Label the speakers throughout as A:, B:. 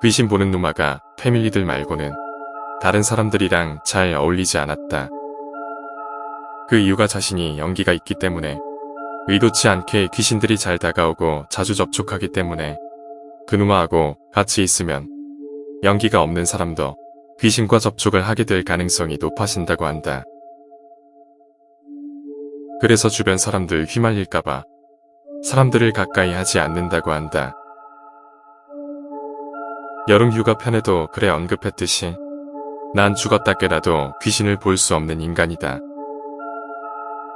A: 귀신 보는 누마가 패밀리들 말고는 다른 사람들이랑 잘 어울리지 않았다. 그 이유가 자신이 연기가 있기 때문에, 의도치 않게 귀신들이 잘 다가오고 자주 접촉하기 때문에 그 누마하고 같이 있으면 연기가 없는 사람도 귀신과 접촉을 하게 될 가능성이 높아진다고 한다. 그래서 주변 사람들 휘말릴까봐 사람들을 가까이 하지 않는다고 한다. 여름 휴가 편에도 그래 언급했듯이 난 죽었다 깨라도 귀신을 볼 수 없는 인간이다.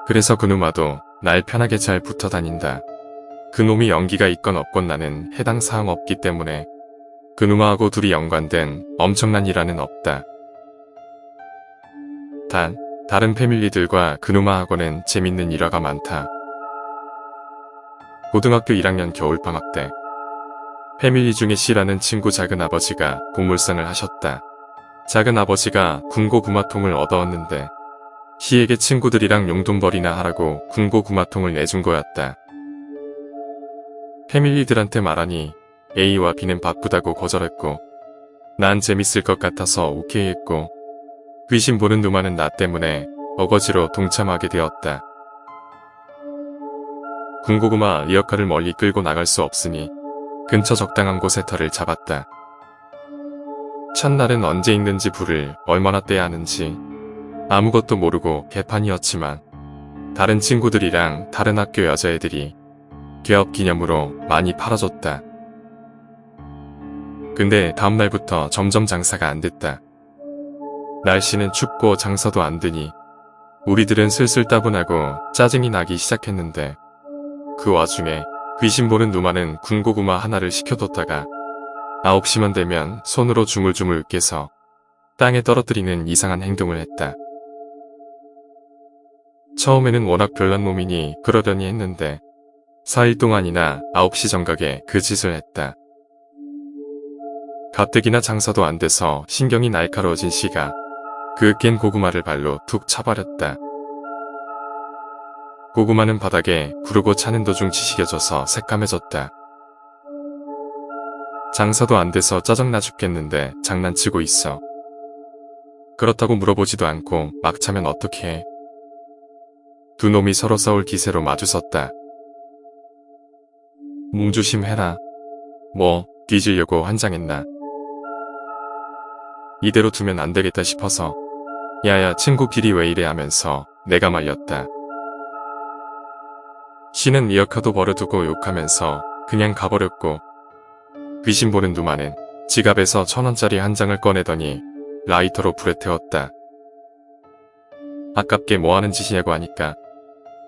A: 그래서 그 누마도 날 편하게 잘 붙어 다닌다. 그 놈이 연기가 있건 없건 나는 해당 사항 없기 때문에 그 누마하고 둘이 연관된 엄청난 일화는 없다. 단, 다른 패밀리들과 그 누마하고는 재밌는 일화가 많다. 고등학교 1학년 겨울방학 때 패밀리 중에 C라는 친구 작은아버지가 보물상을 하셨다. 작은아버지가 군고 구마통을 얻어왔는데 C에게 친구들이랑 용돈벌이나 하라고 군고 구마통을 내준 거였다. 패밀리들한테 말하니 A와 B는 바쁘다고 거절했고 난 재밌을 것 같아서 오케이 했고 귀신 보는 누마는 나 때문에 어거지로 동참하게 되었다. 군고구마 리어카를 멀리 끌고 나갈 수 없으니 근처 적당한 곳에 터를 잡았다. 첫날은 언제 있는지 불을 얼마나 떼야 하는지 아무것도 모르고 개판이었지만 다른 친구들이랑 다른 학교 여자애들이 개업 기념으로 많이 팔아줬다. 근데 다음날부터 점점 장사가 안 됐다. 날씨는 춥고 장사도 안 되니 우리들은 슬슬 따분하고 짜증이 나기 시작했는데 그 와중에 귀신 보는 누마는 군고구마 하나를 시켜뒀다가 9시만 되면 손으로 주물주물 깨서 땅에 떨어뜨리는 이상한 행동을 했다. 처음에는 워낙 별난 놈이니 그러려니 했는데 4일 동안이나 9시 정각에 그 짓을 했다. 가뜩이나 장사도 안 돼서 신경이 날카로워진 C가 그 깬 고구마를 발로 툭 차버렸다. 고구마는 바닥에 구르고 차는 도중 지식여져서 새까매졌다. 장사도 안 돼서 짜증나 죽겠는데 장난치고 있어. 그렇다고 물어보지도 않고 막 차면 어떻게 해. 두 놈이 서로 싸울 기세로 마주섰다. 몸조심해라. 뭐 뒤지려고 환장했나. 이대로 두면 안 되겠다 싶어서 야야 친구끼리 왜 이래 하면서 내가 말렸다. C는 리어카도 버려두고 욕하면서 그냥 가버렸고 귀신 보는 누마는 지갑에서 1,000원짜리 한 장을 꺼내더니 라이터로 불에 태웠다. 아깝게 뭐하는 짓이냐고 하니까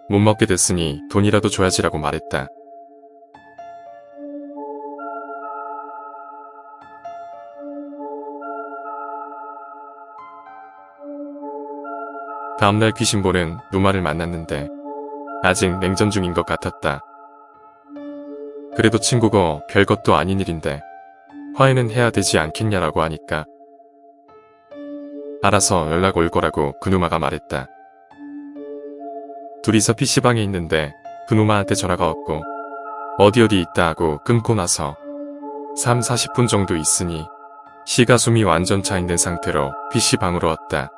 A: 못 먹게 됐으니 돈이라도 줘야지라고 말했다. 다음날 귀신 보는 누마를 만났는데 아직 냉전 중인 것 같았다. 그래도 친구고 별것도 아닌 일인데 화해는 해야 되지 않겠냐라고 하니까 알아서 연락 올 거라고 그 누마가 말했다. 둘이서 PC방에 있는데 그 누마한테 전화가 왔고 어디 있다 하고 끊고 나서 3, 40분 정도 있으니 C가 숨이 완전 차 있는 상태로 PC방으로 왔다.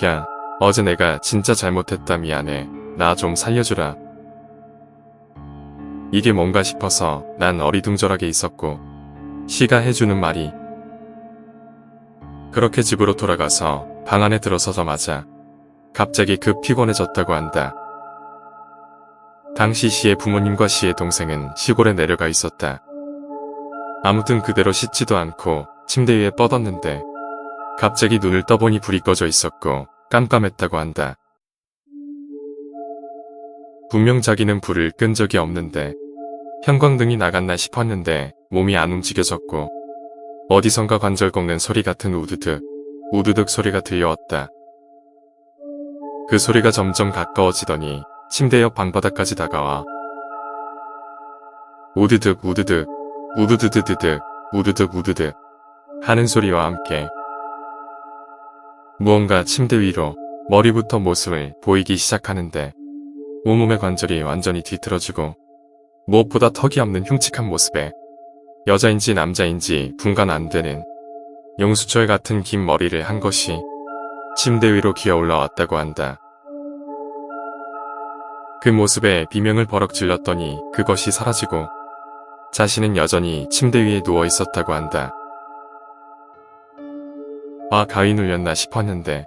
A: 야, 어제 내가 진짜 잘못했다 미안해. 나 좀 살려주라. 이게 뭔가 싶어서 난 어리둥절하게 있었고 C가 해주는 말이 그렇게 집으로 돌아가서 방 안에 들어서자마자 갑자기 급 피곤해졌다고 한다. 당시 C의 부모님과 C의 동생은 시골에 내려가 있었다. 아무튼 그대로 씻지도 않고 침대 위에 뻗었는데 갑자기 눈을 떠보니 불이 꺼져 있었고 깜깜했다고 한다. 분명 자기는 불을 끈 적이 없는데 형광등이 나갔나 싶었는데 몸이 안 움직여졌고 어디선가 관절 꺾는 소리 같은 우드득, 우드득 소리가 들려왔다. 그 소리가 점점 가까워지더니 침대 옆 방바닥까지 다가와 우드득 우드득 우드드드드득 우드득 우드득 하는 소리와 함께 무언가 침대 위로 머리부터 모습을 보이기 시작하는데 온몸의 관절이 완전히 뒤틀어지고 무엇보다 턱이 없는 흉측한 모습에 여자인지 남자인지 분간 안 되는 용수철 같은 긴 머리를 한 것이 침대 위로 기어 올라왔다고 한다. 그 모습에 비명을 버럭 질렀더니 그것이 사라지고 자신은 여전히 침대 위에 누워 있었다고 한다. 아, 가위 눌렸나 싶었는데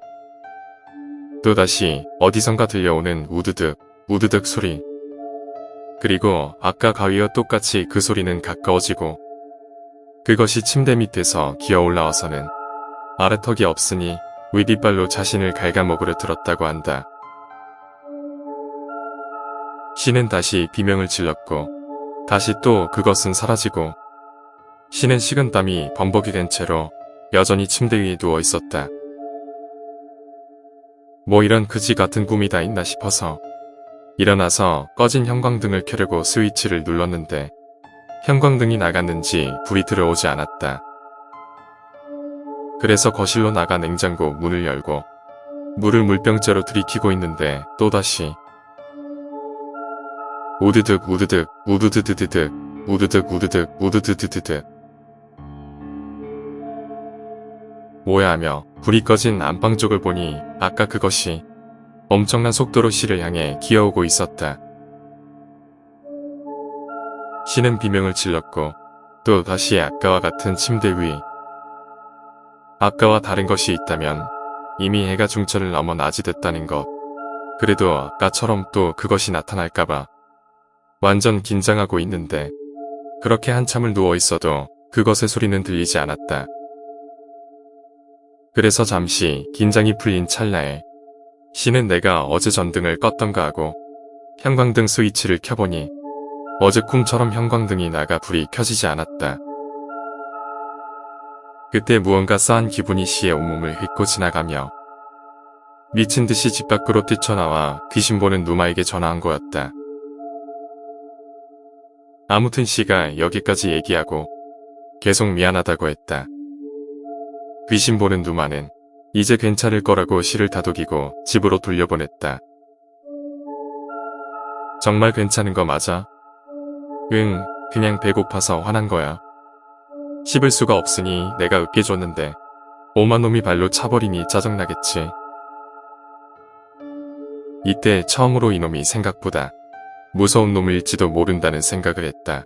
A: 또다시 어디선가 들려오는 우드득 우드득 소리. 그리고 아까 가위와 똑같이 그 소리는 가까워지고 그것이 침대 밑에서 기어 올라와서는 아래턱이 없으니 윗이빨로 자신을 갉아먹으려 들었다고 한다. 신은 다시 비명을 질렀고 다시 또 그것은 사라지고 신은 식은땀이 범벅이 된 채로 여전히 침대 위에 누워 있었다. 뭐 이런 그지 같은 꿈이 다 있나 싶어서 일어나서 꺼진 형광등을 켜려고 스위치를 눌렀는데 형광등이 나갔는지 불이 들어오지 않았다. 그래서 거실로 나가 냉장고 문을 열고 물을 물병째로 들이키고 있는데 또다시 우드득 우드득 우드드드드득 우드득 우드득 우드드드드득 뭐야 하며 불이 꺼진 안방 쪽을 보니 아까 그것이 엄청난 속도로 시를 향해 기어오고 있었다. 시는 비명을 질렀고 또 다시 아까와 같은 침대 위. 아까와 다른 것이 있다면 이미 해가 중천을 넘어 낮이 됐다는 것. 그래도 아까처럼 또 그것이 나타날까봐 완전 긴장하고 있는데 그렇게 한참을 누워 있어도 그것의 소리는 들리지 않았다. 그래서 잠시 긴장이 풀린 찰나에 시는 내가 어제 전등을 껐던가 하고 형광등 스위치를 켜보니 어제 꿈처럼 형광등이 나가 불이 켜지지 않았다. 그때 무언가 싸한 기분이 시의 온몸을 휩고 지나가며 미친 듯이 집 밖으로 뛰쳐나와 귀신 보는 누마에게 전화한 거였다. 아무튼 시가 여기까지 얘기하고 계속 미안하다고 했다. 귀신 보는 누마는 이제 괜찮을 거라고 시를 다독이고 집으로 돌려보냈다. 정말 괜찮은 거 맞아? 응, 그냥 배고파서 화난 거야. 씹을 수가 없으니 내가 으깨줬는데 오만 놈이 발로 차버리니 짜증나겠지. 이때 처음으로 이놈이 생각보다 무서운 놈일지도 모른다는 생각을 했다.